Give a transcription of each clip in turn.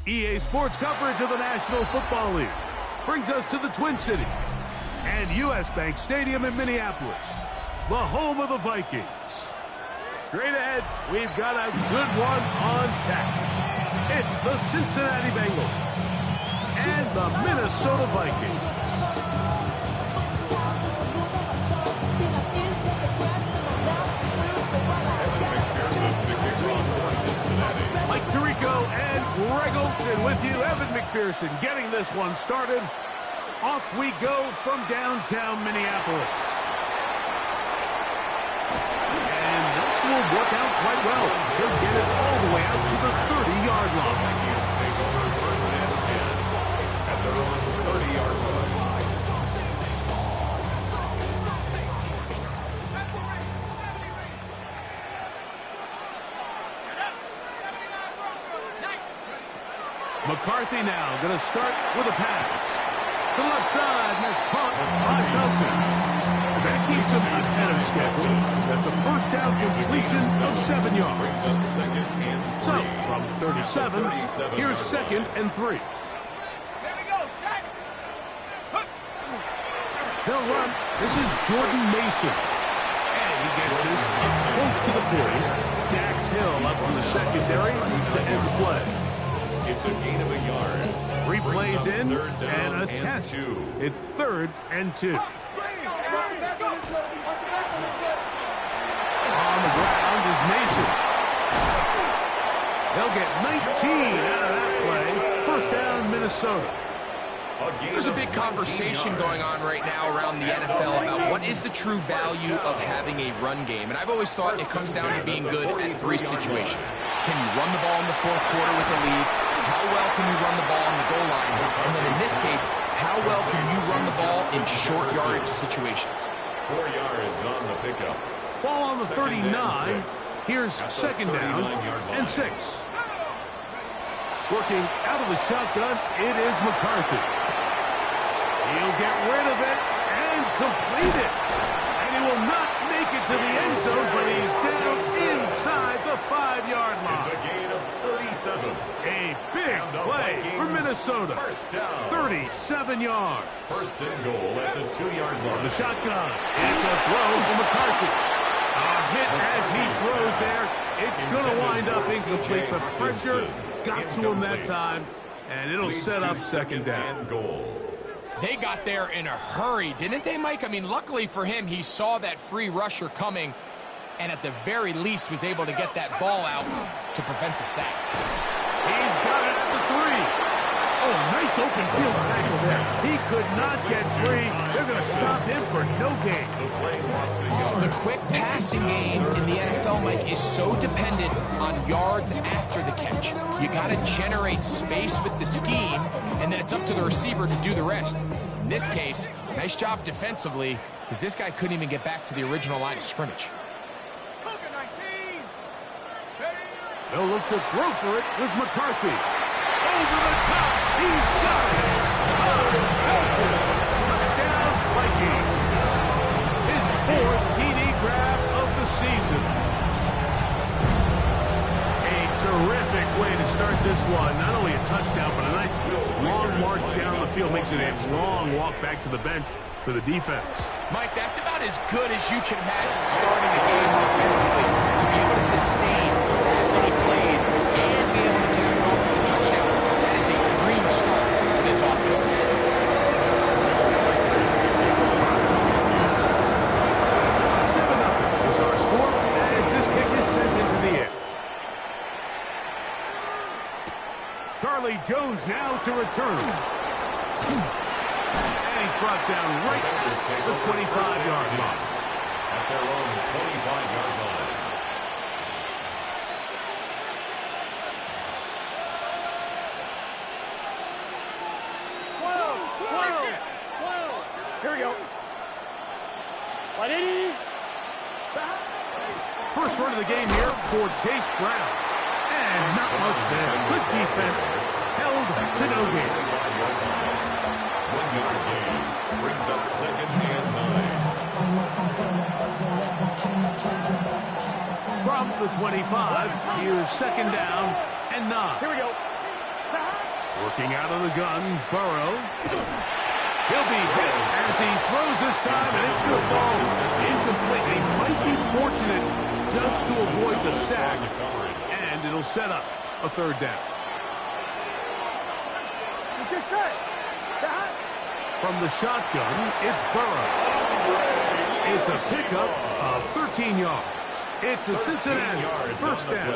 EA Sports coverage of the National Football League brings us to the Twin Cities and U.S. Bank Stadium in Minneapolis, the home of the Vikings. Straight ahead, we've got a good one on tap. It's the Cincinnati Bengals and the Minnesota Vikings. Mike Tirico and Greg Olsen with you. Evan McPherson getting this one started. Off we go from downtown Minneapolis. And this will work out quite well. He'll get it all the way out to the 30-yard line. Take over first and 10 at their own 30-yard line. McCarthy now going to start with a pass. To the left side, and it's caught by Felton. That keeps him ahead of schedule. That's a first down completion of 7 yards. So, from 37, here's 2nd and 3. They'll run. This is Jordan Mason. And he gets this close to the 40. Dax Hill up from the secondary to end the play. It's a gain of a yard. 3 plays in and a test. It's 3rd and 2. On the ground is Mason. They'll get 19 out of that play. First down, Minnesota. There's a big conversation going on right now around the NFL about what is the true value of having a run game. And I've always thought it comes down to being good at 3 situations. Can you run the ball in the 4th quarter with a lead? How well can you run the ball on the goal line? And then in this case, how well can you run the ball in short yardage situations? 4 yards on the pickup. Ball on the 39. Here's 2nd down and 6. Working out of the shotgun, it is McCarthy. He'll get rid of it and complete it. And he will not make it to the end zone, but he's down inside the 5-yard line. It's a gain of 37. A big play for Minnesota. First down. 37 yards. First and goal at the 2-yard line. The shotgun. It's a throw for McCarthy. A hit as he throws there. It's going to wind up incomplete. The pressure got to him that time, and it'll set up 2nd down. They got there in a hurry, didn't they, Mike? I mean, luckily for him, he saw that free rusher coming, and at the very least was able to get that ball out to prevent the sack. He's got it at the 3. Oh, nice open field tackle there. He could not get free. They're going to stop him for no gain. The quick passing game in the NFL, Mike, is so dependent on yards after the catch. You got to generate space with the scheme, and then it's up to the receiver to do the rest. In this case, nice job defensively, because this guy couldn't even get back to the original line of scrimmage. They'll look to throw for it with McCarthy. Over the top. He's got it. Touchdown, Vikings. His 4th TD grab of the season. A terrific way to start this one. Not only a touchdown, but a nice long march down the field. Makes it a long walk back to the bench for the defense. Mike, that's about as good as you can imagine starting a game offensively. To be able to sustain that many plays and be able to cap it off with a touchdown. That is a dream start for this offense. 7-0 is our score as this kick is sent into the air. Charlie Jones now to return. And he's brought down right at the 25-yard line. At their own 25-yard line. Here we go. First run of the game here for Chase Brown. And not much there. Good defense. Held to no gain. 1-yard gain. Brings up 2nd and 9. From the 25, here's 2nd down and 9. Here we go. Working out of the gun, Burrow. He'll be hit as he throws this time, and it's going to fall incomplete. They might be fortunate just to avoid the sack, and it'll set up a third down. From the shotgun, it's Burrow. It's a pickup of 13 yards. It's a Cincinnati first down.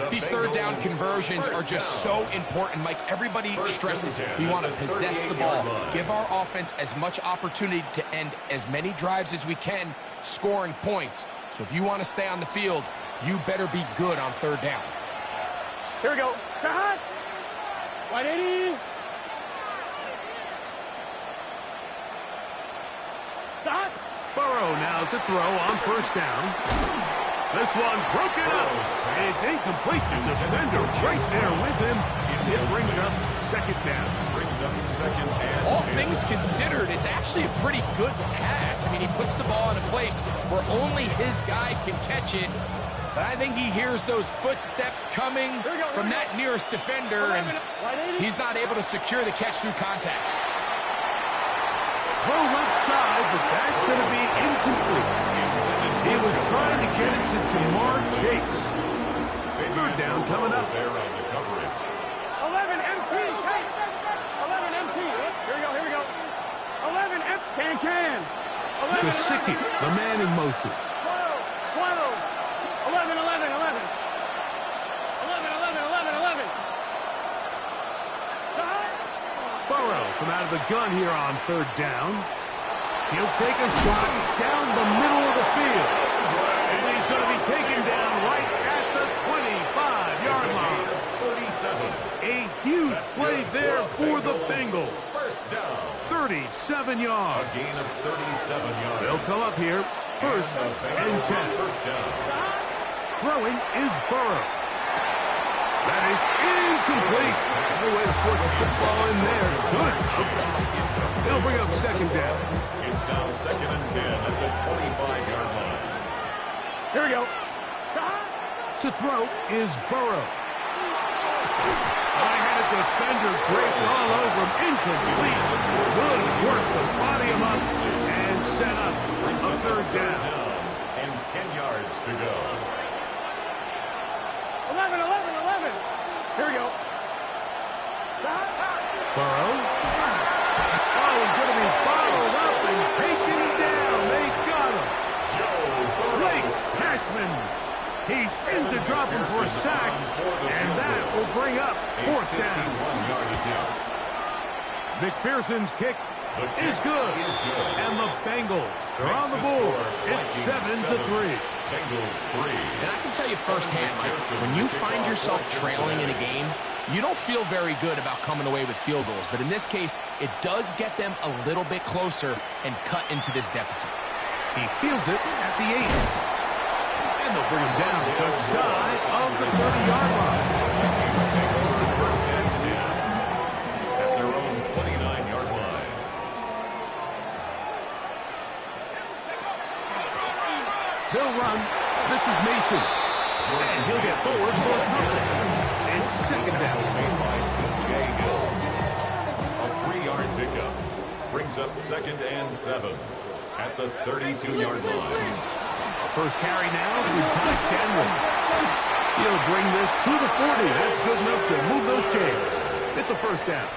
These third down conversions are just so important, Mike. Everybody stresses it. We want to possess the ball, give our offense as much opportunity to end as many drives as we can, scoring points. So if you want to stay on the field, you better be good on third down. Here we go. Shot. 180. Shot. Burrow now to throw on first down. This one broken up. It's incomplete. The defender right there with him. It brings up second down. All things considered, it's actually a pretty good pass. I mean, he puts the ball in a place where only his guy can catch it. But I think he hears those footsteps coming from that nearest defender, and he's not able to secure the catch through contact. Throw left side, but that's going to be incomplete. He was trying to get it to Jamar Chase. Third down coming up. 11 MT. Hey. 11 MT. Here we go. 11 MT. Can. Gesicki, the man in motion. 12. 11. 11. Burrow from out of the gun here on third down. He'll take a shot down the middle of the field. And he's going to be taken down right at the 25-yard line. 37. A huge play there for the Bengals. First down. 37 yards. A gain of 37 yards. They'll come up here. First and 10. First down. Throwing is Burrow. That is incomplete. No way to force a football in there. Good coverage. They'll bring up second down. It's now second and 10 at the 25-yard line. Here we go. To throw is Burrow. I had a defender draped all over him. Incomplete. Good work to body him up and set up a third down. And 10 yards to go. 11. Here we go. Burrow. Oh, he's going to be followed up and taken down. They got him. Blake Cashman. He's in to drop him for a sack, and that will bring up fourth down. McPherson's kick is good. And the Bengals are on the board. It's 7-3. Bengals 3. And I can tell you firsthand, Mike, when you find yourself trailing in a game, you don't feel very good about coming away with field goals. But in this case, it does get them a little bit closer and cut into this deficit. He fields it at the 8. And they'll bring him down just shy of the 30-yard line. First and 10 at their own 29-yard line. They'll run. This is Mason. And he'll get forward for a couple. It's second down. A 3-yard pickup brings up second and 7 at the 32-yard line. First carry now for Ty Chandler. He'll bring this to the 40. That's good enough to move those chains. It's a first down.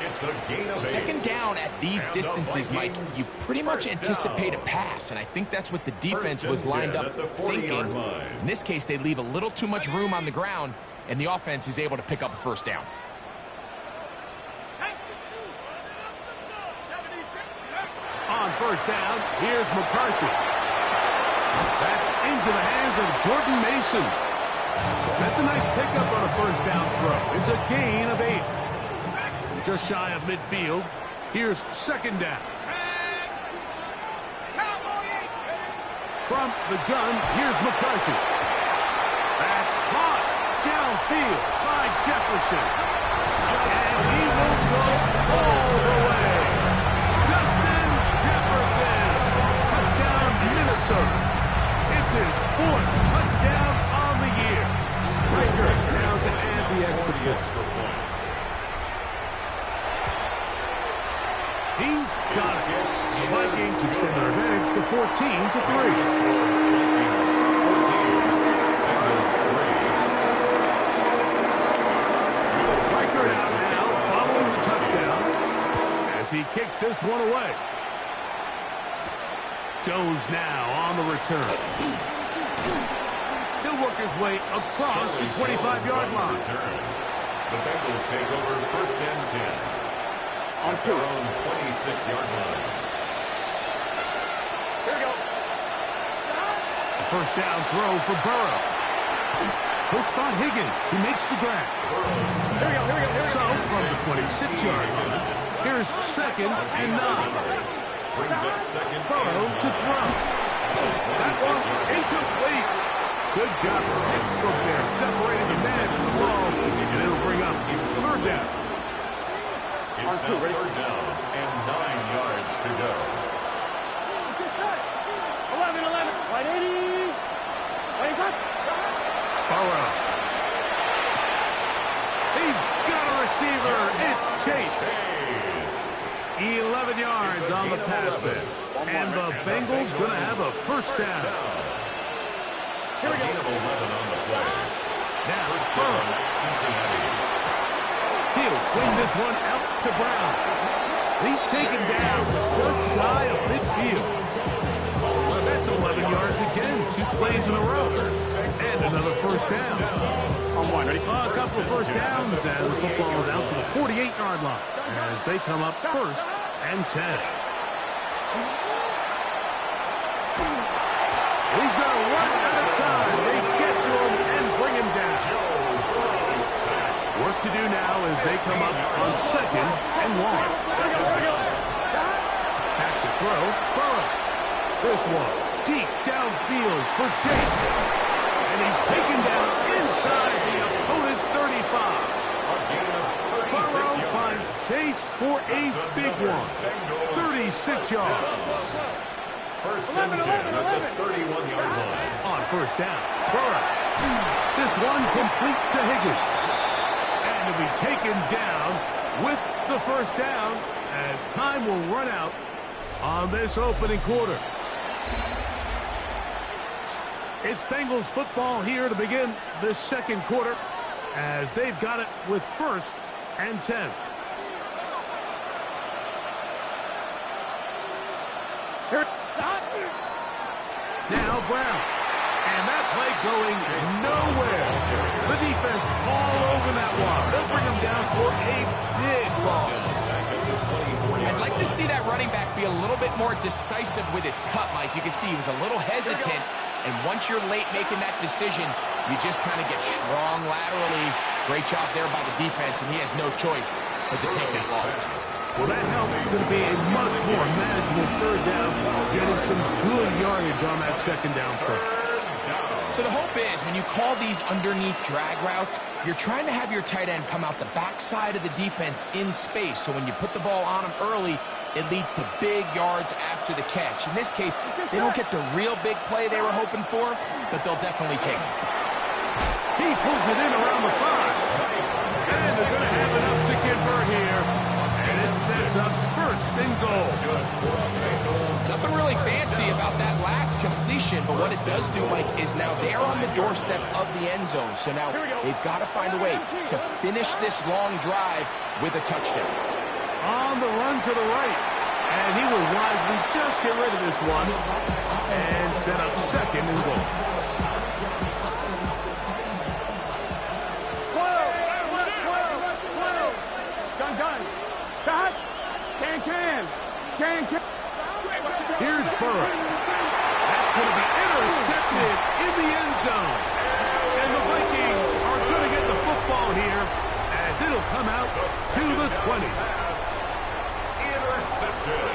It's a gain of 8. Second down at these distances, Mike, you pretty much anticipate a pass, and I think that's what the defense was lined up thinking. In this case, they leave a little too much room on the ground, and the offense is able to pick up a first down. On first down, here's McCarthy. That's into the hands of Jordan Mason. That's a nice pickup on a first down throw. It's a gain of 8. Just shy of midfield. Here's second down. From the gun, here's McCarthy. That's caught downfield by Jefferson. And he will go all the way. Justin Jefferson. Touchdown, Minnesota. It's his 4th touchdown on the year. Riker now to add the extra point. Giants extend their advantage to 14-3. Record out now following the touchdown as he kicks this one away. Jones now on the return. He'll work his way across the 25-yard line. The Bengals take over first and 10 on their own 26-yard line. Here we go. A first down throw for Burrow. He'll spot Higgins, who makes the grab. Here we go. Here we go. Here we So, go. from the 26-yard line, here's 2nd and 9. Brings up second. Burrow to throw. That one incomplete. Good job as Pittsburgh there, separating the man from the ball, and it'll bring up third down. It's now third down and 9 yards to go. 11. Right 80. Wait up. Burrow. He's got a receiver. It's Chase. 11 yards on the pass there. And the Bengals going to have a first down. Here we go. 11 on the play. Now, Burrow, Cincinnati. He'll swing this one out to Brown. He's taken down just shy of midfield. Well, that's 11 yards again, 2 plays in a row. And another first down. On one. Ready? A couple of first downs, and the football is out to the 48-yard line as they come up first and 10. He's going to run at a time. They get to him and bring him down. Work to do now as they come up on 2nd and 1. Back to throw. Burrow. This one deep downfield for Chase. And he's taken down inside the opponent's 35. Burrow finds Chase for a big one. 36 yards. First and 10 at the 31-yard line. On first down, Burrow. This one complete to Higgins. And to be taken down with the first down as time will run out on this opening quarter. It's Bengals football here to begin this second quarter as they've got it with first and 10. Now Brown. And that play going nowhere. The defense all over that one. They'll bring him down for a big loss. I'd like to see that running back be a little bit more decisive with his cut, Mike. You can see he was a little hesitant, and once you're late making that decision, you just kind of get strong laterally. Great job there by the defense, and he has no choice but to take that loss. Well, that help is going to be a much more manageable third down, getting some good yardage on that second down play. So the hope is when you call these underneath drag routes, you're trying to have your tight end come out the backside of the defense in space. So when you put the ball on him early, it leads to big yards after the catch. In this case, they don't get the real big play they were hoping for, but they'll definitely take it. He pulls it in around the 5. And they're going to have enough to convert here. And it sets up first and goal. Nothing really fancy about that last completion, but what it does do, Mike, is now they're on the doorstep of the end zone. So now they've got to find a way to finish this long drive with a touchdown. On the run to the right. And he will wisely just get rid of this one and set up second and goal. 12. Done. Stop. Can. Here's Burrow. That's going to be intercepted in the end zone. And the Vikings are going to get the football here as it'll come out to the 20. Intercepted.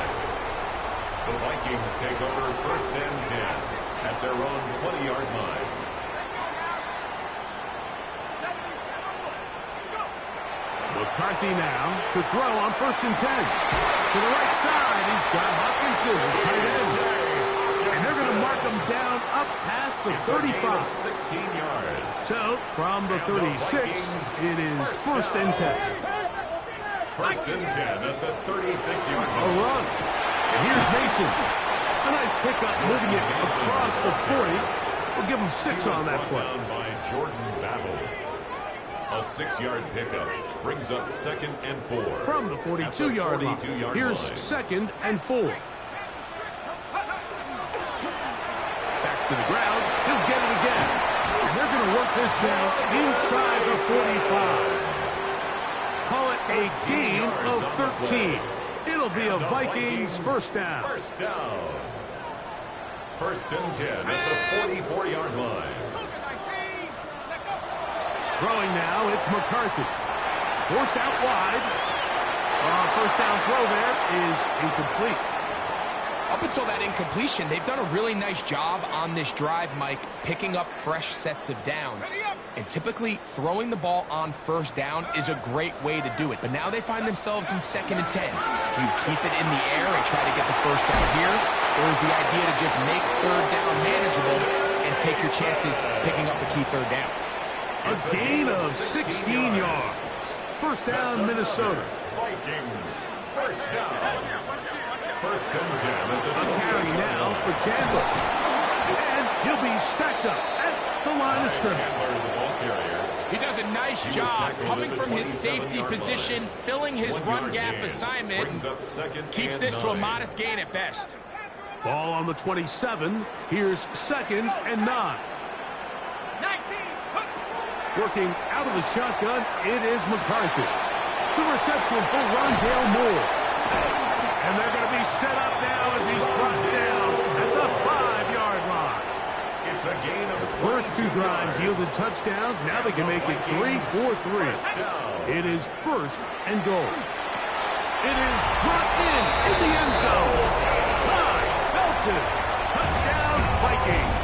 The Vikings take over first and 10 at their own 20-yard line. McCarthy now to throw on first and 10. To the right side, he's got Hawkinson, his tight end. And they're going to mark him down up past the 35. 16 yards. So, from the 36, it is first and 10. First and 10 at the 36-yard A line. run. And here's Mason. A nice pickup, moving it across the 40. We'll give him 6 on that play. Down by Jordan Battle. A 6-yard pickup brings up 2nd and 4. From the 42-yard line. Here's 2nd and 4. Back to the ground. He'll get it again. And they're going to work this down inside the 45. Call it a gain of 13. It'll be a Vikings first down. First down. 1st and 10 at the 44-yard line. Throwing now, it's McCarthy. Forced out wide. First down throw there is incomplete. Up until that incompletion, they've done a really nice job on this drive, Mike, picking up fresh sets of downs. And typically, throwing the ball on first down is a great way to do it. But now they find themselves in 2nd and 10. Do you keep it in the air and try to get the first down here? Or is the idea to just make 3rd down manageable and take your chances picking up a key 3rd down? A gain of 16 yards. First down, Minnesota. Vikings, first down. 1st and 10 at the A carry now for Chandler. And he'll be stacked up at the line of scrimmage. Chandler, the ball carrier. He does a nice job coming from his safety position, filling his run gap assignment, Brings up 2nd keeps and this to a 9. modest gain at best. Ball on the 27. Here's 2nd and 9. 19. Working out of the shotgun, it is McCarthy. The reception for Rondale Moore. And they're going to be set up now as he's brought down at the 5-yard line. It's a gain of First 2 drives yielded touchdowns. Now they can make it 3-4-3. It is 1st and goal. It is brought in the end zone. By Belton. Touchdown, Vikings.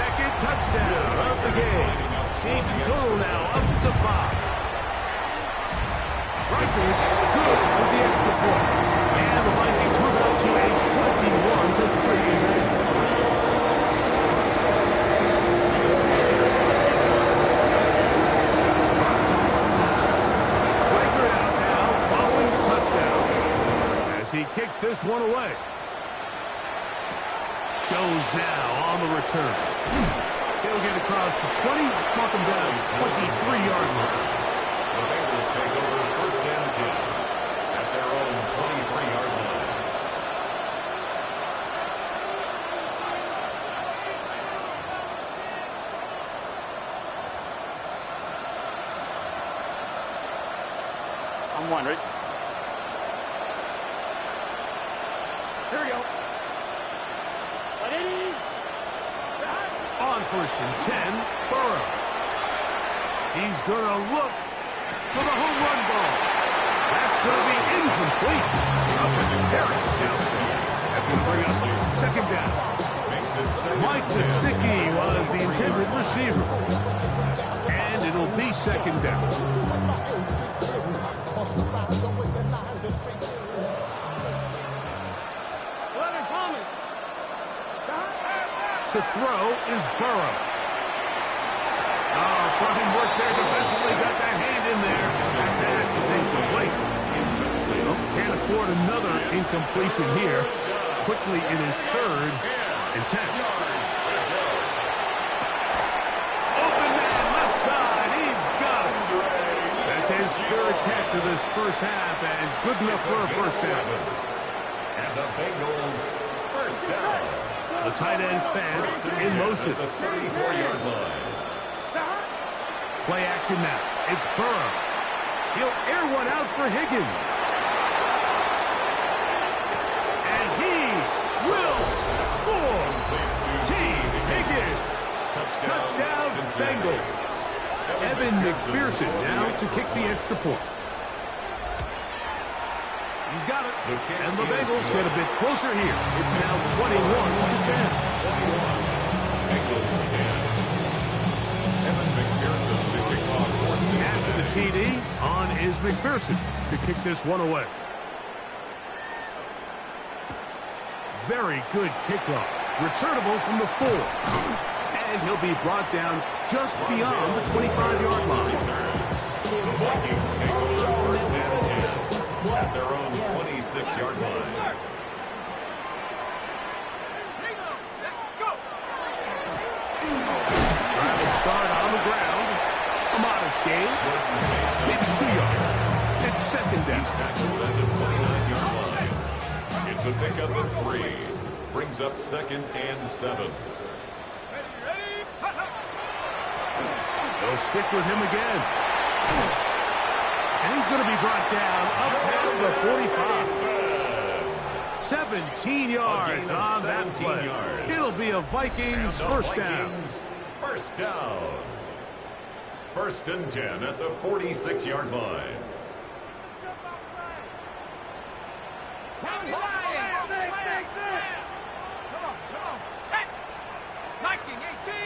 2nd touchdown of the game. Season total now up to 5. Riker good with the extra point. And the Vikings move out to a 21-3 advantage. Riker out now following the touchdown as he kicks this one away. Jones now on the return. He'll get across the 20, mark him down 23-yard line. The Bengals take over 1st and 10 at their own 23-yard line. I'm one, right? Here we go. On 1st and 10, Burrow. He's going to look for the home run ball. That's going to be incomplete. Up in Harris now. That's going to bring up 2nd down. Mike Gesicki was the intended receiver. And it'll be 2nd down. To throw is Burrow. Fine work there defensively. Got that hand in there. That pass is incomplete. Well, can't afford another incompletion here. Quickly it is 3rd and 10. Open man left side. He's got it. That's his 3rd catch of this first half and good enough for a first down. And the Bengals first down. The tight end fans in motion. The 34-yard line. Play action now. It's Burrow. He'll air one out for Higgins. And he will score. T. Higgins. Touchdown, Bengals. Evan McPherson now to kick the extra point. He's got it. And the Bengals get a bit closer here. It's now 21-10. Bengals 10. Evan McPherson to kick off for After the TD, on is McPherson to kick this one away. Very good kickoff. Returnable from the 4. And he'll be brought down just beyond the 25-yard line. The Vikings take over 1st and 10 at their own 26. 46-yard line. Start on the ground. A modest gain. Maybe 2 yards. It's second down. He's tackled at the 29-yard line. It's a pickup of 3. Brings up second and 7. They'll stick with him again. And he's going to be brought down up past the 45. 17 yards on that play. It'll be a Vikings first down. First down. First and 10 at the 46-yard line. Viking 18.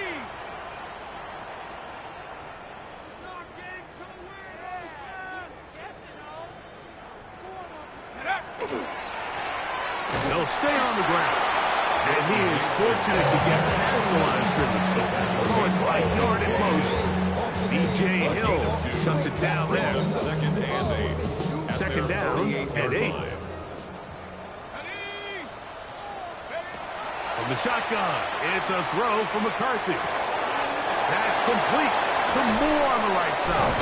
They'll stay on the ground. And he is fortunate to get past the line of scrimmage. Going by yard at most. B.J. Hill shuts it down there. Second and 8. Second down and 8. From the shotgun, it's a throw from McCarthy. That's complete to Moore on the right side.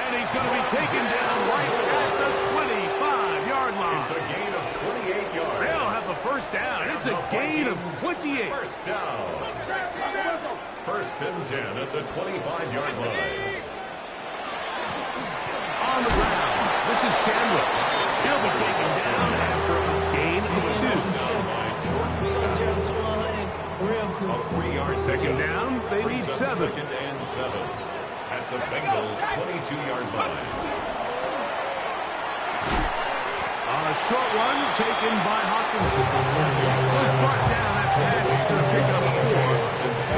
And he's going to be taken down right at the 25-yard line. It's a gain of 28 yards. They'll have the first down. It's a gain of 28. First down. First and 10 at the 25-yard line. On the ground, this is Chandler. He'll be taken down after a gain of 2. A 3-yard Second down, they need 7. Second and 7 at the Bengals 22-yard line. A short one taken by Hawkinson. First brought down, that pass is going to pick up 4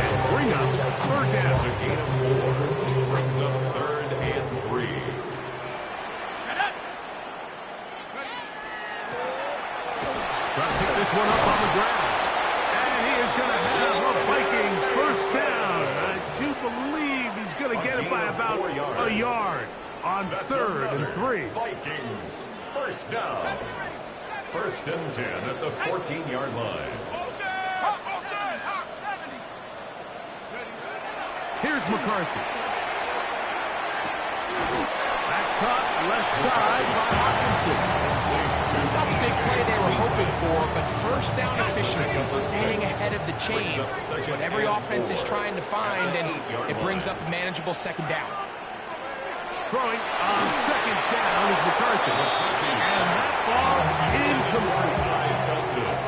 and bring up third down. A gain of 4 brings up third and 3. Trying to pick this one up on the ground. And he is going to have a Vikings first down. I do believe he's going to get it by about a yard on third and 3. Vikings first down. First and 10 at the 14-yard line. Here's McCarthy. That's caught left side by Hawkinson. It's not the big play they were hoping for, but first down efficiency, staying ahead of the chains, is what every offense is trying to find, and it brings up a manageable second down. Throwing on second down is McCarthy. And that ball incomplete.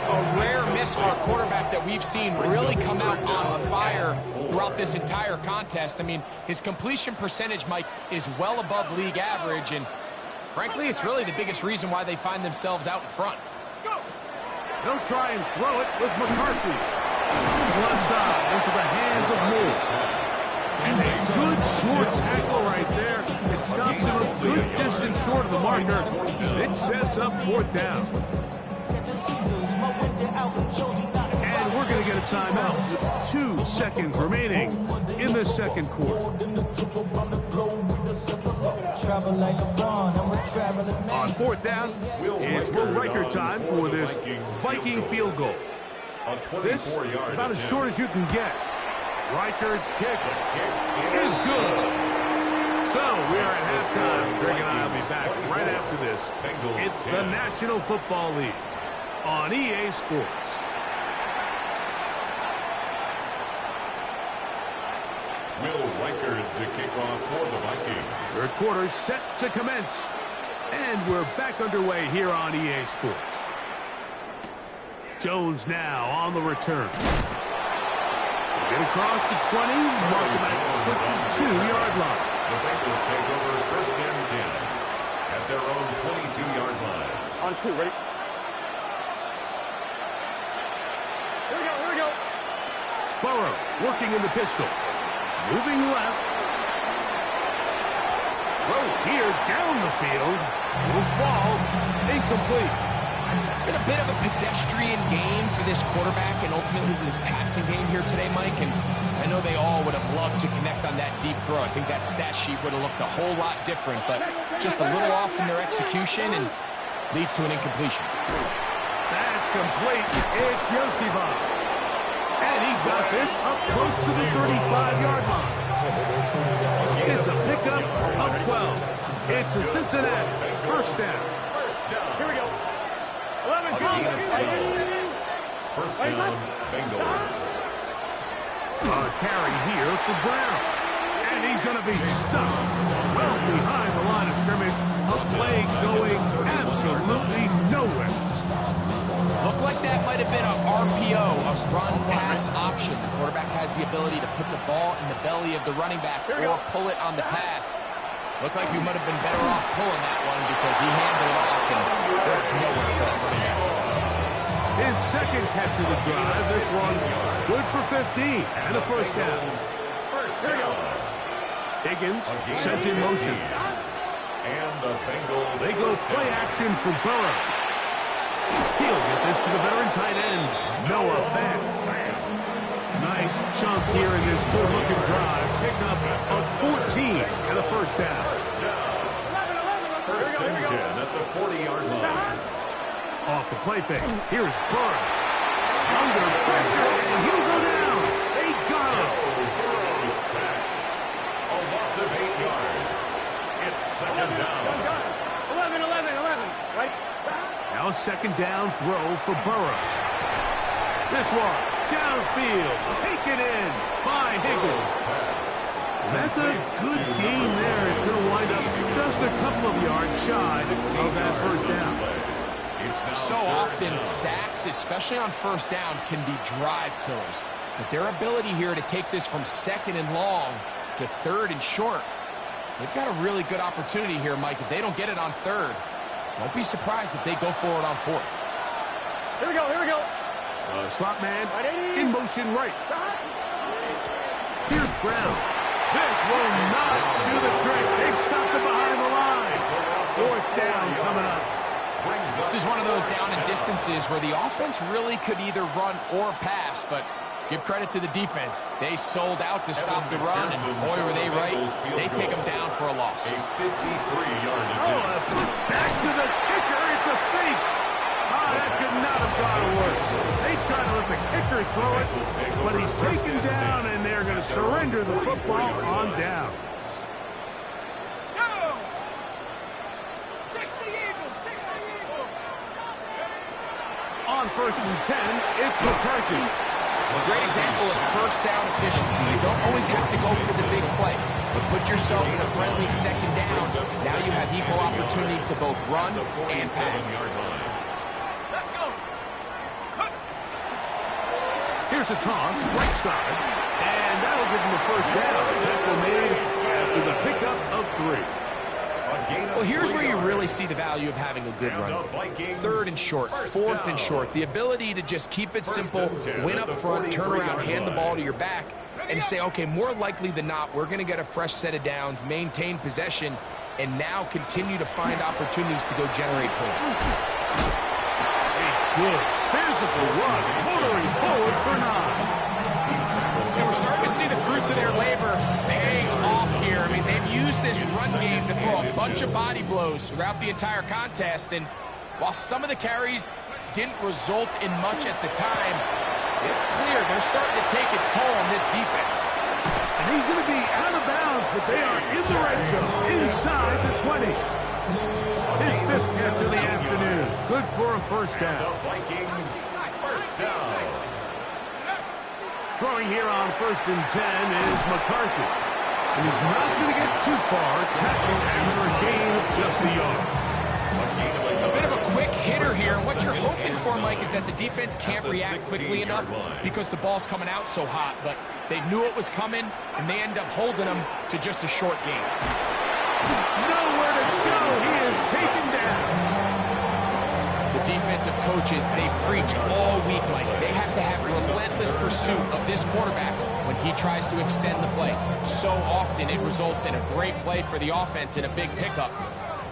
A rare miss for a quarterback that we've seen really come out on fire throughout this entire contest. I mean, his completion percentage, Mike, is well above league average, and frankly, it's really the biggest reason why they find themselves out in front. They'll try and throw it with McCarthy. Left side into the hands of Moore. And a good short tackle right there. It stops him a good distance short of the marker. It sets up fourth down. And we're going to get a timeout with 2 seconds remaining in the second quarter. On fourth down, it's Will Reichard time for this Viking field goal. This about as short as you can get. Reichard's kick is good. So we are at halftime. Greg and I will be back right after this. It's the National Football League on EA Sports. Will Reichard to kick off for the Vikings. Third quarter set to commence. And we're back underway here on EA Sports. Jones now on the return. Get across the 20, mark him at the 22-yard line. The Bengals take over first and 10 at their own 22-yard line. On 2, ready? Here we go. Burrow working in the pistol. Moving left. Throw here down the field. Will fall. Incomplete. It's been a bit of a pedestrian game for this quarterback and ultimately this passing game here today, Mike. And I know they all would have loved to connect on that deep throw. I think that stat sheet would have looked a whole lot different, but just a little off in their execution. And Leads to an incompletion. That's complete. It's Yoseva. And he's got this up close to the 35-yard line. It's a pickup of 12. It's a Cincinnati first down. Here we go. 11, First down, Bengals. A carry here for Brown. And he's going to be stuck well behind the line of scrimmage. A play going absolutely nowhere. Looked like that might have been a RPO, a run-pass option. The quarterback has the ability to put the ball in the belly of the running back or pull it on the pass. Looked like he might have been better off pulling that one because he handled it off, and there's nowhere for that running back. His second catch of the drive. This one good for 15 and a first down. First down. Higgins sent in motion. And the Bengals. They go play action for Burrow. He'll get this to the veteran tight end, Noah Fant. Nice chunk here in this good-looking drive. Pickup of 14 and a first down. First and 10 at the 40-yard line. Off the play fake. Here's Burrow. Under pressure, and he'll go down. They got him. Burrow sacked. A loss of 8 yards. It's second down. 11. Right? Now a second down throw for Burrow. This one, downfield, taken in by Higgins. That's a good gain there. It's going to wind up just a couple of yards shy of that first down. So often, sacks, especially on first down, can be drive killers. But their ability here to take this from second and long to third and short, they've got a really good opportunity here, Mike. If they don't get it on third, don't be surprised if they go for it on fourth. Here we go. Slot man in motion right. Here's Brown. This will not do the trick. They've stopped it behind the line. Fourth down coming up. This is one of those down and distances where the offense really could either run or pass, but give credit to the defense. They sold out to stop the run, and boy, were they right. They take them down for a loss. A 53-yard Oh, a flip back to the kicker. It's a fake. That could not have gone worse. They try to let the kicker throw it, but he's taken down, and they're going to surrender the football on down. On first and 10, it's McCarthy. A great example of first down efficiency. You don't always have to go for the big play, but put yourself in a friendly second down. Now you have equal opportunity to both run and pass. Let's go. Here's a toss, right side, and that'll give him a first down. Tackle made after the pickup of 3. Well, here's where you really see the value of having a good run game. Third and short, fourth and short. The ability to just keep it simple, win up front, turn around, hand the ball to your back, and say, okay, more likely than not, we're going to get a fresh set of downs, maintain possession, and now continue to find opportunities to go generate points. A good physical run, motoring forward for 9. And we're starting to see the fruits of their labor paying off here. I mean, they've used this run game to throw a bunch of body blows throughout the entire contest, and while some of the carries didn't result in much at the time, it's clear they're starting to take its toll on this defense. And he's going to be out of bounds, but they are in the red zone, inside the 20. His fifth catch of the afternoon. Good for a first down. The Vikings, first down. Throwing here on first and 10 is McCarthy. And he's not going to get too far, tackled after a gain of just a yard. A bit of a quick hitter here. What you're hoping for, Mike, is that the defense can't react quickly enough because the ball's coming out so hot. But they knew it was coming, and they end up holding them to just a short gain. Nowhere to go. He is taken down. The defensive coaches, they preach all week, Mike. They have to have relentless pursuit of this quarterback when he tries to extend the play. So often it results in a great play for the offense and a big pickup.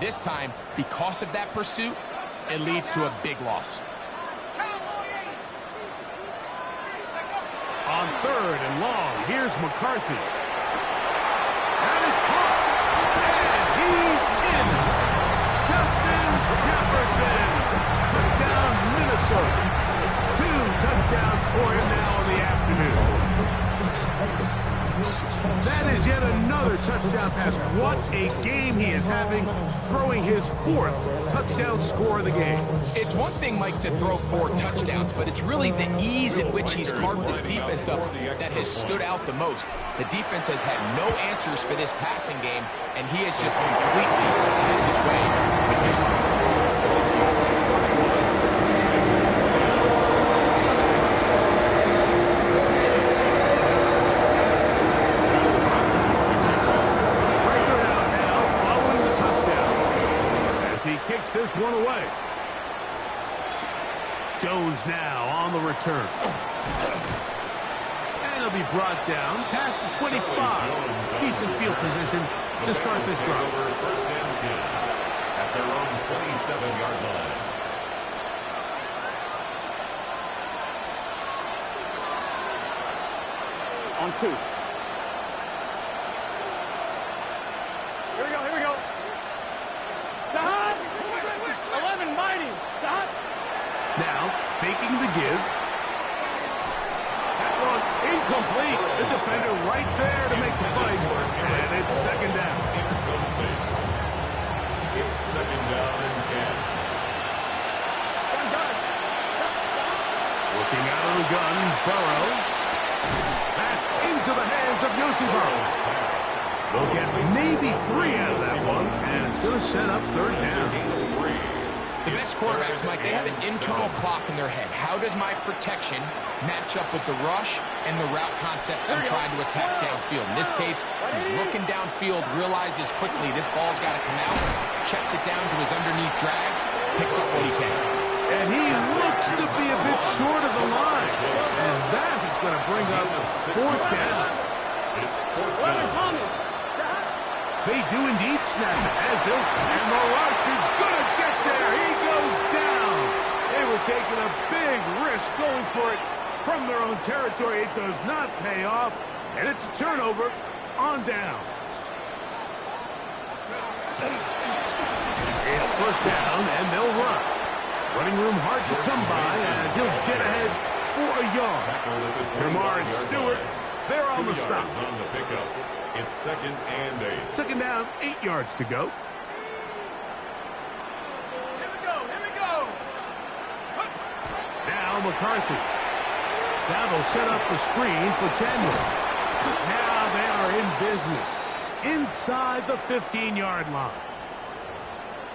This time, because of that pursuit, it leads to a big loss. On third and long, here's McCarthy. That is caught. And he's in. Justin Jefferson. Touchdown, Minnesota. 2 touchdowns for him now in the afternoon. That is yet another touchdown pass. What a game he is having, throwing his 4th touchdown score of the game. It's one thing, Mike, to throw 4 touchdowns, but it's really the ease in which he's carved this defense up that has stood out the most. The defense has had no answers for this passing game, and he has just completely had his way with his tries. Kicks this one away. Jones now on the return. And he'll be brought down past the 25. Decent field position to start this drive. First and 10 at their own 27-yard line. On 2. Here we go, here we go. Dahad! 11 mighty. Dahad! Now, faking the give. That one incomplete. The defender right there to make the play. And it's second down. Incomplete. It's second down and 10. Working out of the gun, Burrow. That's into the hands of Yossi Burrow. They'll get maybe 3 out of that one, and it's going to set up third down. The best quarterbacks, Mike, they have an internal clock in their head. How does my protection match up with the rush and the route concept I'm trying to attack downfield? In this case, he's looking downfield, realizes quickly this ball's got to come out, checks it down to his underneath drag, picks up what he can. And he looks to be a bit short of the line. And that is going to bring up 4th down. It's 4th down. They do indeed snap it as they'll, and the rush is going to get there. He goes down. They were taking a big risk going for it from their own territory. It does not pay off, and it's a turnover on downs. It's first down, and they'll run. Running room hard to come by as he'll get ahead for a yard. Jamar Stewart, they're on the stop. On the pickup. It's second and 8. Second down, 8 yards to go. Here we go, here we go. Now McCarthy. Now they'll set up the screen for Chandler. Now they are in business inside the 15-yard line.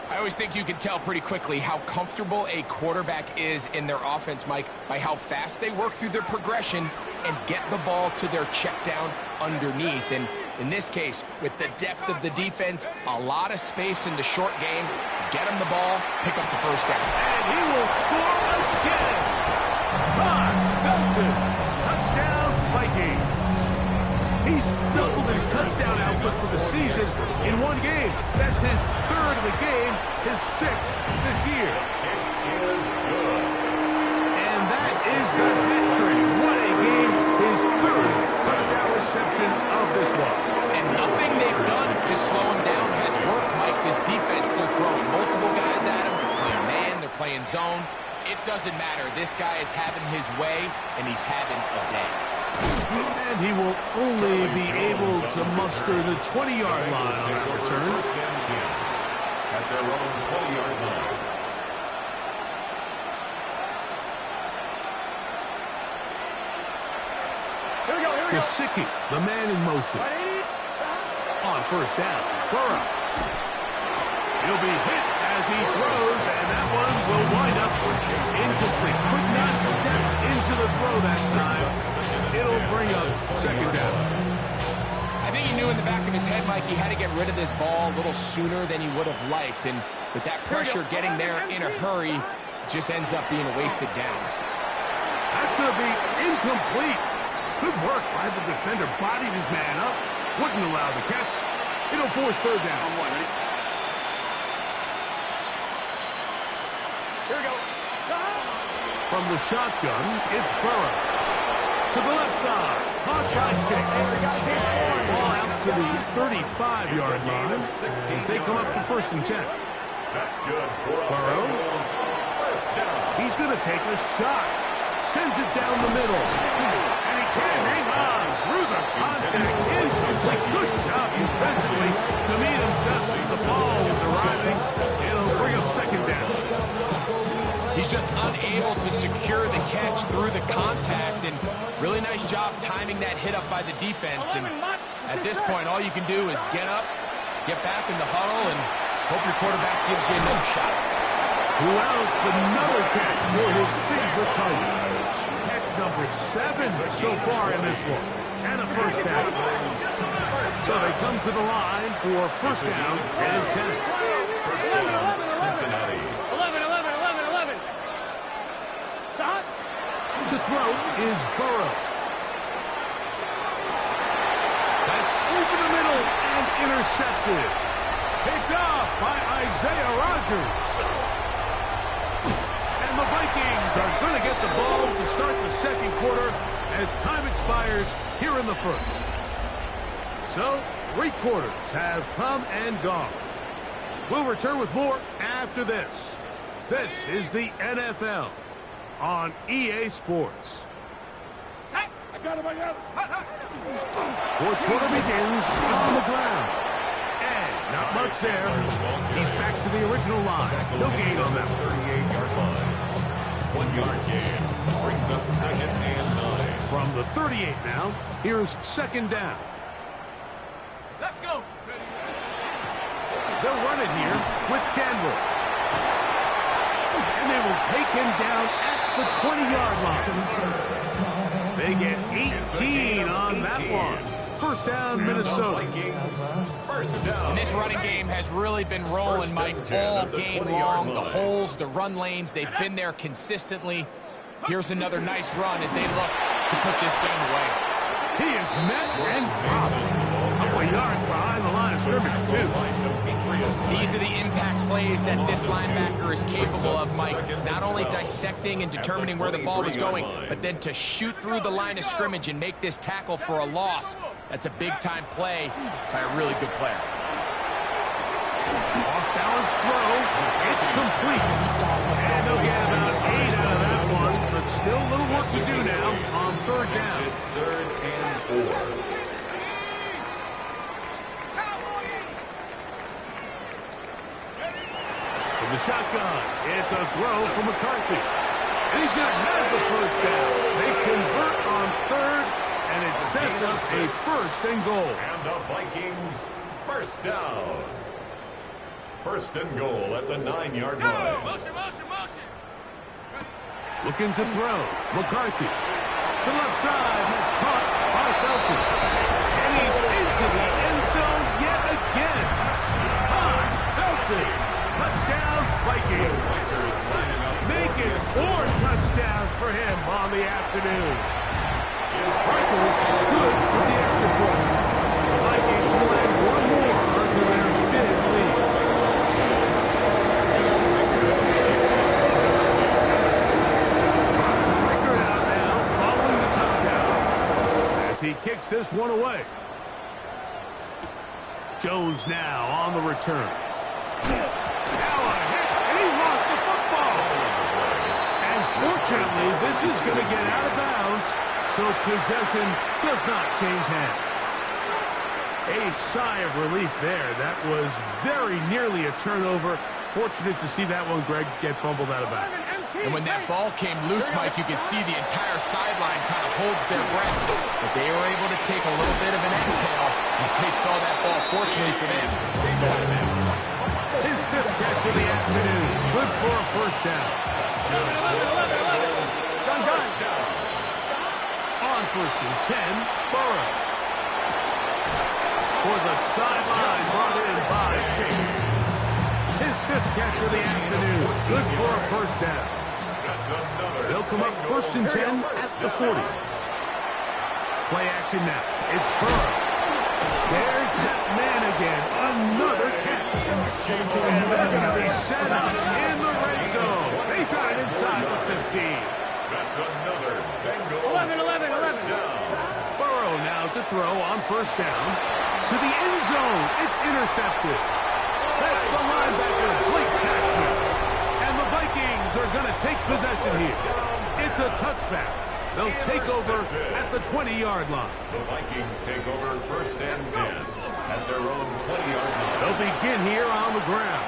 I always think you can tell pretty quickly how comfortable a quarterback is in their offense, Mike, by how fast they work through their progression and get the ball to their check down underneath. And in this case, with the depth of the defense, a lot of space in the short game, get him the ball, pick up the first down. And he will score again. Felton, touchdown Vikings. He's doubled his touchdown output for the season in one game. That's his 3rd of the game, his 6th this year. And that is the hat trick. What a game. His 3rd touchdown reception of this one. And nothing they've done to slow him down has worked, Mike. This defense, they're throwing multiple guys at him. They're playing man, they're playing zone. It doesn't matter. This guy is having his way, and he's having a day. And he will only be able to muster the 20-yard line on that return. First and 10 at their own 20-yard line. Here we go, here we go. Gesicki, the man in motion. On first down, Burrow. He'll be hit as he throws, and that one will wind up incomplete. Could not step into the throw that time. It'll bring up second down. I think he knew in the back of his head, Mike, he had to get rid of this ball a little sooner than he would have liked. And with that pressure getting there in a hurry, it just ends up being a wasted down. That's going to be incomplete. Good work by the defender. Bodied his man up. Wouldn't allow the catch. It'll force third down. On 1, ready? Here we go. From the shotgun, it's Burrow. To the left side. Hot kick. Ball out to the 35-yard line as they come up for first and 10. That's good for a Burrow. Bengals first down. He's going to take a shot. Sends it down the middle. And he can't hang on through the contact. Incomplete. Good job defensively to meet him just as the ball was arriving. It'll bring up second down. He's just unable to secure the catch through the contact, and really nice job timing that hit up by the defense. And at this point, all you can do is get up, get back in the huddle, and hope your quarterback gives you another shot. Well, it's another catch for his favorite target. Catch number 7 so far in this one. And a first down. So they come to the line for first down and 10. First down, Cincinnati. 11, 11, 11, 11. Stop. To throw is Burrow. That's over the middle and intercepted. Picked off by Isaiah Rodgers. And the Vikings are going to get the ball to start the second quarter as time expires here in the first. So, 3 quarters have come and gone. We'll return with more after this. This is the NFL on EA Sports. I got him, I got him. Fourth quarter begins on the ground. And not much there. He's back to the original line. No gain on that one. 38-yard line. 1-yard gain. Brings up second and 9. From the 38 now, here's second down. Let's go. They'll run it here with Campbell. And they will take him down at the 20-yard line. They get 18 on that one. First down, Minnesota. First down. And this running game has really been rolling, Mike, all game long. The holes, the run lanes, they've been there consistently. Here's another nice run as they look to put this game away. He is met and dropped. A couple of yards behind the line of scrimmage, too. These are the impact plays that this linebacker is capable of, Mike. Not only dissecting and determining where the ball was going, but then to shoot through the line of scrimmage and make this tackle for a loss. That's a big-time play by a really good player. Off-balance throw. It's complete. And they'll get about 8 out of that one, but still a little work to do now on third down. Third and 4. From the shotgun, it's a throw from McCarthy. And he's going to have the first down. They convert on third, and it sets up a first and goal. And the Vikings first down. First and goal at the 9-yard line. Motion, motion, motion. Looking to throw. McCarthy. To left side. That's caught by Felton. And he's into the end zone yet again. Todd Felton. Touchdown, Vikings. Making 4 touchdowns for him on the afternoon. Parker good with the extra point. The Vikings will add 1 more onto their big lead. Record out now following the touchdown as he kicks this one away. Jones now on the return. Now a hit, and he lost the football. And fortunately, this is going to get out of bounds, so possession does not change hands. A sigh of relief there. That was very nearly a turnover. Fortunate to see that one, Greg, get fumbled out of bounds. And when that ball came loose, Mike, you could see the entire sideline kind of holds their breath. But they were able to take a little bit of an exhale as they saw that ball, fortunately for them, go out of bounds. His 5th catch of the afternoon. Good for a first down. 11. Done. On first and 10, Burrow. For the sideline, brought in by Chase. His 5th catch of the afternoon. Good for a first down. They'll come up first and 10 at the 40. Play action now. It's Burrow. There's that man again. Another catch. And they're going to be set up in the red zone. They got it inside the 15. That's another Bengals 11. Burrow now to throw on first down. To the end zone. It's intercepted. That's the linebacker, Blake Patterson. are going to take possession here. It's a touchback. They'll take over at the 20-yard line. The Vikings take over first and 10 at their own 20-yard line. They'll begin here on the ground.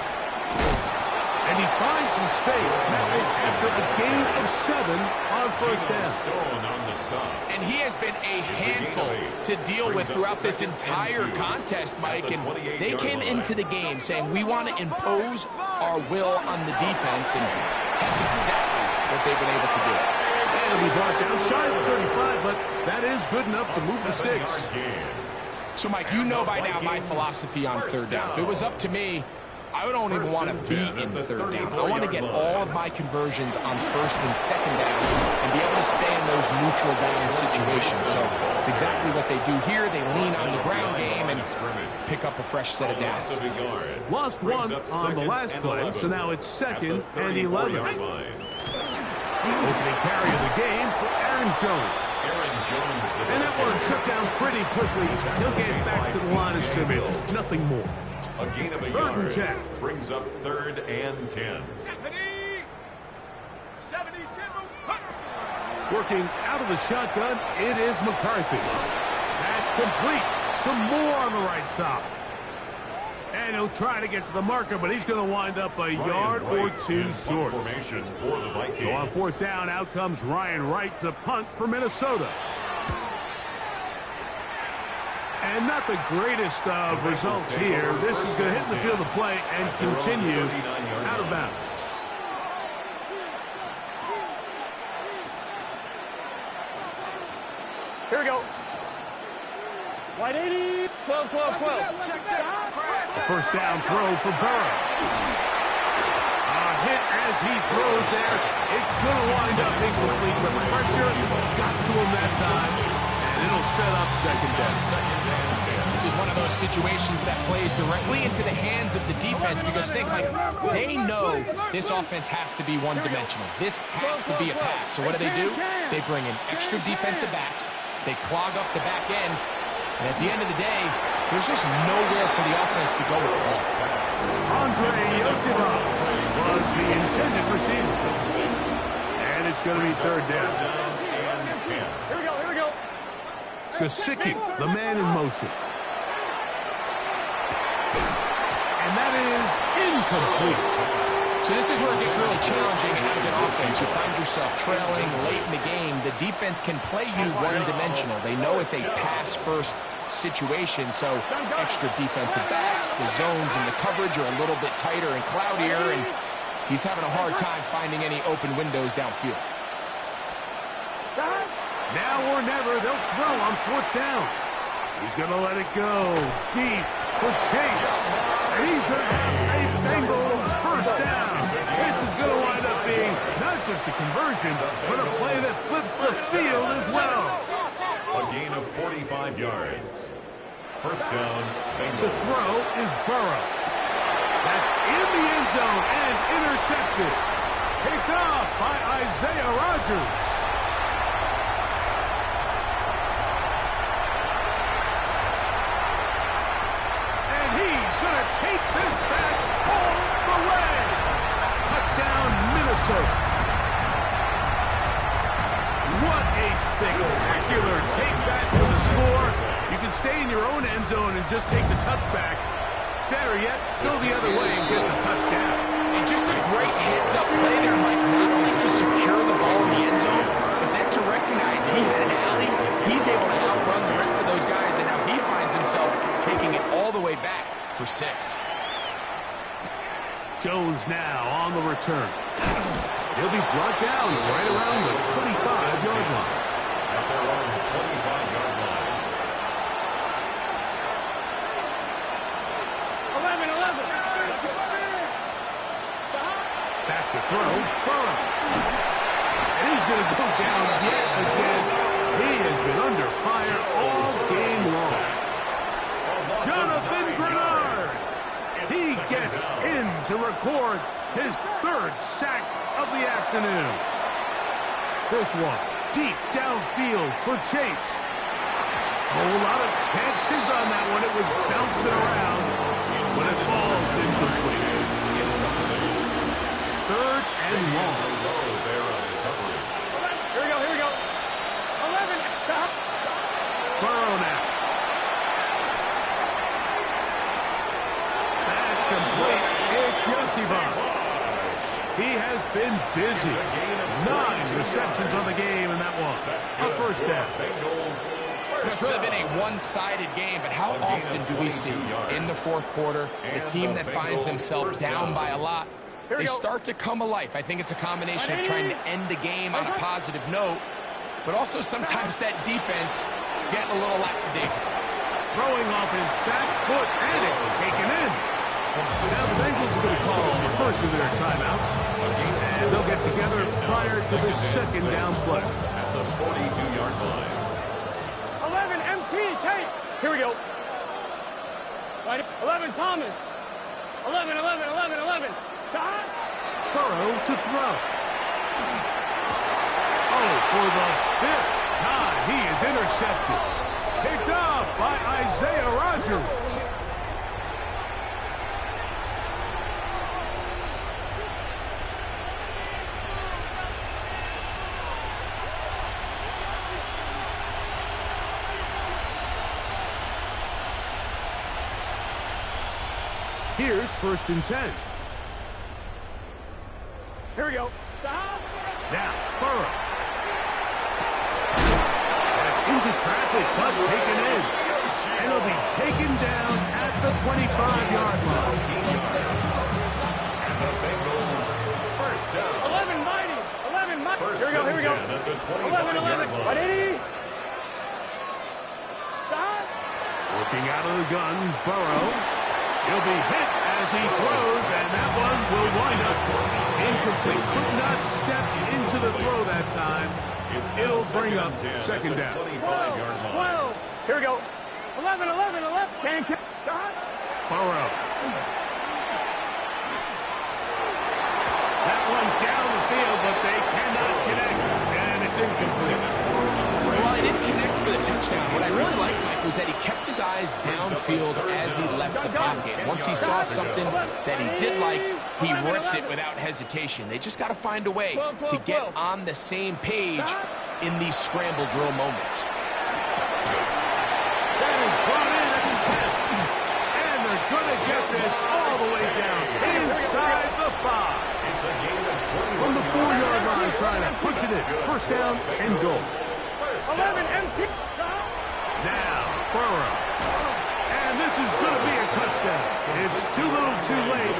And he finds some space. Tackles after a gain of 7 on first down. Stone on the stop. And he has been a handful to deal with throughout this entire contest, Mike. And they came into the game saying, we want to impose our will on the defense. And that's exactly what they've been able to do. And we brought down shy of the 35, but that is good enough to move the sticks. So, Mike, you know by now my philosophy on third down. If it was up to me, I don't even want to be in third down. I want to get all of my conversions on first and second down and be able to stay in those neutral down situations. So it's exactly what they do here. They lean on the ground game and pick up a fresh set of downs. Lost one on the last play, so now it's second and 11. Opening carry of the game for Aaron Jones. And that one shut down pretty quickly. He'll get back to the line of scrimmage. Nothing more. A gain of a yard brings up third and 10. Working out of the shotgun, it is McCarthy. That's complete. Some more on the right side. And he'll try to get to the marker, but he's going to wind up a yard or two short. So on fourth down, out comes Ryan Wright to punt for Minnesota. And not the greatest of results here. This is going to hit the field of play and continue out of bounds. Here we go. Wide 80, 12, 12, 12. A first down throw for Burrow. A hit as he throws there. It's going to wind up incomplete, but the pressure got to him that time, and it'll set up second down. This is one of those situations that plays directly into the hands of the defense because think, Mike, they know this offense has to be one-dimensional. This has to be a pass. So what do? They bring in extra defensive backs. They clog up the back end. And at the end of the day, there's just nowhere for the offense to go with the ball. Andre Yosibov was the intended receiver. And it's going to be third down. Here we go. Gesicki, the man in motion. And that is incomplete. So this is where it gets really challenging as an offense. You find yourself trailing late in the game. The defense can play you one-dimensional. They know it's a pass-first situation, so extra defensive backs, the zones and the coverage are a little bit tighter and cloudier, and he's having a hard time finding any open windows downfield. Now or never, they'll throw on fourth down. He's going to let it go deep for Chase. And he's going to have a Bengals first down. This is going to wind up being not just a conversion, but a play that flips the field as well. A gain of 45 yards. First down, Bengals. The throw is Burrow. That's in the end zone and intercepted. Picked off by Isaiah Rodgers. And he's going to take this back all the way. Touchdown, Minnesota. What a spectacular take back for the score. You can stay in your own end zone and just take the touchback. Better yet, go the other way and get the touchdown. And just a great heads-up play there, Mike, not only to secure the ball in the end zone, but then to recognize he had an alley. He's able to outrun the rest of those guys, and now he finds himself taking it all the way back for 6. Jones now on the return. He'll be brought down right around the 25-yard line. At their own 25-yard line. 11. Back to throw, Burrow. And he's going to go down yet again. He has been under fire all game long. Jonathan Grenard. He gets in to record his 3rd sack of the afternoon. This one deep downfield for Chase. A whole lot of chances on that one. It was bouncing around when it falls incomplete. 3rd and long. Here we go, here we go. 11, stop. Burrow now. That's complete. It's Yosibon. He has been busy. 9 receptions on the game, and that one, a first down. It's really been a one-sided game, but how often do we see in the fourth quarter the team that finds themselves down by a lot, they start to come alive? I think it's a combination of trying to end the game on a positive note, but also sometimes that defense getting a little lackadaisical. Throwing off his back foot, and it's taken in. Now the Bengals are going to call the first of their timeouts, and they'll get together prior to the second down play. At the 42-yard line. 11, MT, Tate. Here we go. Right, 11, Thomas. 11, 11, 11, 11. Stop. Burrow to throw. Oh, for the 5th time, he is intercepted. Picked off by Isaiah Rodgers. Here's 1st and 10. Here we go. Stop. Now, Burrow. That's into traffic, but taken in. And he'll be taken down at the 25-yard line. And the Bengals first down. 11, Mighty. 11, Mighty. First Here we go, here we go. and 10 at the 11, 11. 25-yard line. Ready? Stop. Looking out of the gun, Burrow. He'll be hit as he throws, and that one will wind up incomplete. Could not step into the throw that time. It'll bring up second down. 12. Here we go. 11, 11, 11. Can't kick. Stop. Burrow. That one down the field, but they cannot connect, and it's incomplete. Well, he didn't connect for the touchdown. What I really liked, Mike, was that he kept his eyes downfield as he left the pocket. Once he saw something that he did like, he ripped it without hesitation. They just got to find a way to get on the same page in these scramble drill moments. That is brought in at the 10. And they're going to get this all the way down inside the 5. It's a gain of 20. From the 4-yard line, trying to punch it in. First down and goal. 11, MT. Now, Burrow. And this is going to be a touchdown. It's too little too late.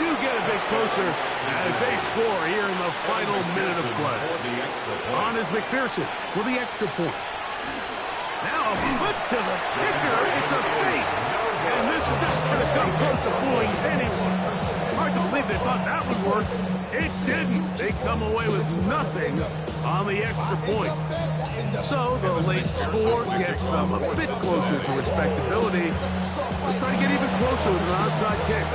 Do get a bit closer as they score here in the final minute of play. On is McPherson for the extra point. Now a flip to the kicker. It's a fake. And this is not going to come close to fooling anyone. Hard to believe they thought that would work. It didn't. They come away with nothing on the extra point. So the late score gets them a bit closer to respectability. They'll try to get even closer with an onside kick.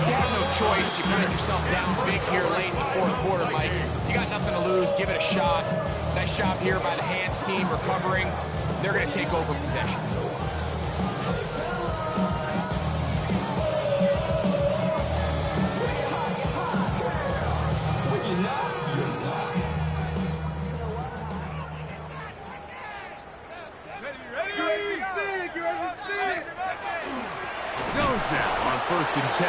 You have no choice. You find yourself down big here late in the fourth quarter, Mike. You got nothing to lose. Give it a shot. Nice job here by the Hands team recovering. They're going to take over possession. Jones now on 1st and 10.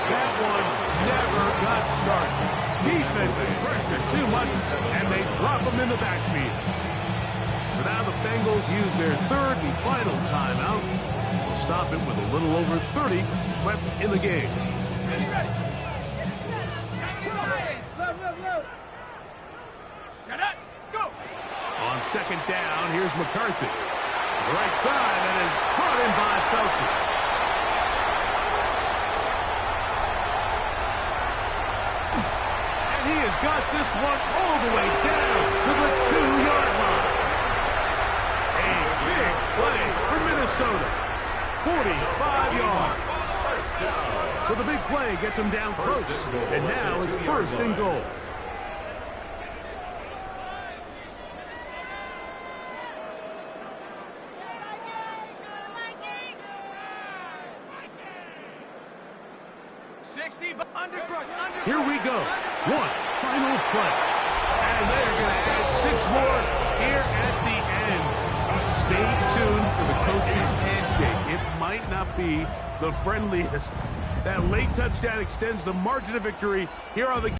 That one never got started. Defensive pressure too much, and they drop him in the backfield. So now the Bengals use their 3rd and final timeout. They'll stop it with a little over 30 left in the game. Shut up. Go. On 2nd down, here's McCarthy. The right side, and is brought in by Felton. He has got this one all the way down to the 2-yard line. A big play for Minnesota. 45 yards. So the big play gets him down close. And now it's 1st and goal. Here we go. One final play. And they're going to add 6 more here at the end. Stay tuned for the coach's handshake. It might not be the friendliest. That late touchdown extends the margin of victory here on the